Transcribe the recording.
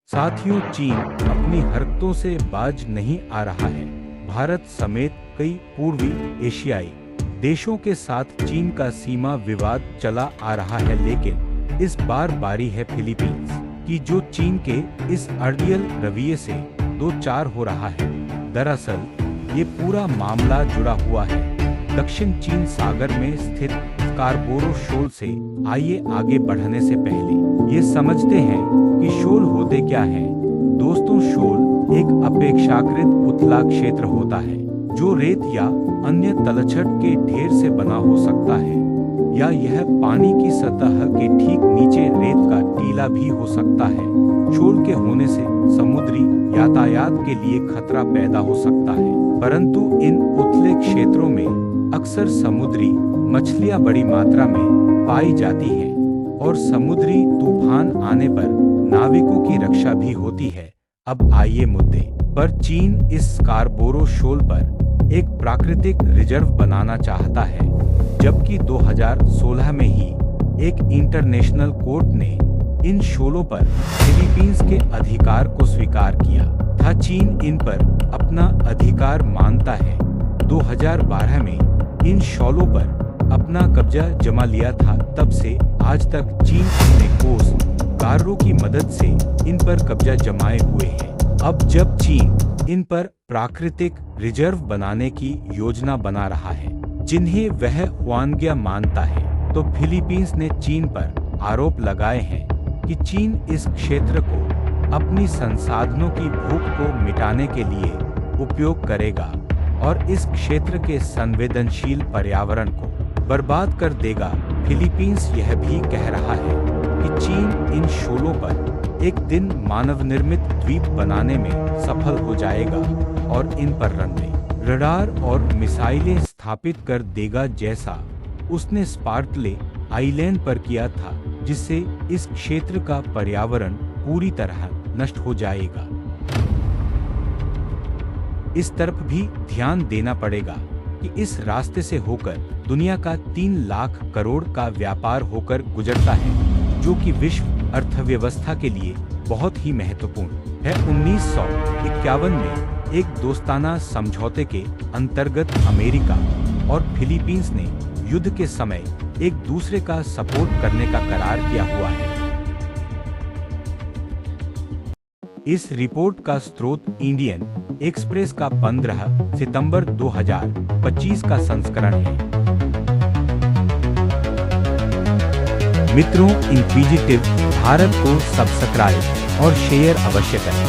साथियों, चीन अपनी हरकतों से बाज नहीं आ रहा है। भारत समेत कई पूर्वी एशियाई देशों के साथ चीन का सीमा विवाद चला आ रहा है, लेकिन इस बार बारी है फिलीपींस की, जो चीन के इस अड़ियल रवैये से दो चार हो रहा है। दरअसल ये पूरा मामला जुड़ा हुआ है दक्षिण चीन सागर में स्थित स्कारबोरो शोल से। आइए आगे बढ़ने से पहले ये समझते हैं कि शोल होते क्या हैं। दोस्तों, शोल एक अपेक्षाकृत उथला क्षेत्र होता है जो रेत या अन्य तलछट के ढेर से बना हो सकता है, या यह पानी की सतह के ठीक नीचे रेत का टीला भी हो सकता है। शोल के होने से समुद्री यातायात के लिए खतरा पैदा हो सकता है, परंतु इन उथले क्षेत्रों में अक्सर समुद्री मछलियां बड़ी मात्रा में पाई जाती हैं और समुद्री तूफान आने पर नाविकों की रक्षा भी होती है। अब आइए मुद्दे पर। चीन इस स्कारबोरो शोल पर एक प्राकृतिक रिजर्व बनाना चाहता है, जबकि 2016 में ही एक इंटरनेशनल कोर्ट ने इन शोलों पर फिलीपींस के अधिकार को स्वीकार किया था। चीन इन पर अपना अधिकार मानता है। 2012 में इन शोलों पर अपना कब्जा जमा लिया था। तब से आज तक चीन अपने कोस्टगार्डों की मदद से इन पर कब्जा जमाए हुए है। अब जब चीन इन पर प्राकृतिक रिजर्व बनाने की योजना बना रहा है, जिन्हें वह वानग्या मानता है, तो फिलीपींस ने चीन पर आरोप लगाए हैं कि चीन इस क्षेत्र को अपनी संसाधनों की भूख को मिटाने के लिए उपयोग करेगा और इस क्षेत्र के संवेदनशील पर्यावरण को बर्बाद कर देगा। फिलीपींस यह भी कह रहा है कि चीन इन शोलों पर एक दिन मानव निर्मित द्वीप बनाने में सफल हो जाएगा और इन पर रनवे, रडार और मिसाइलें स्थापित कर देगा, जैसा उसने स्पार्टले आइलैंड पर किया था, जिससे इस क्षेत्र का पर्यावरण पूरी तरह नष्ट हो जाएगा। इस तरफ भी ध्यान देना पड़ेगा कि इस रास्ते से होकर दुनिया का 3 लाख करोड़ का व्यापार होकर गुजरता है, जो कि विश्व अर्थव्यवस्था के लिए बहुत ही महत्वपूर्ण है। 1951 में एक दोस्ताना समझौते के अंतर्गत अमेरिका और फिलीपींस ने युद्ध के समय एक दूसरे का सपोर्ट करने का करार किया हुआ है। इस रिपोर्ट का स्रोत इंडियन एक्सप्रेस का 15 सितंबर 2025 का संस्करण है। मित्रों, इन्क्विजिटिव भारत को सब्सक्राइब और शेयर अवश्य करें।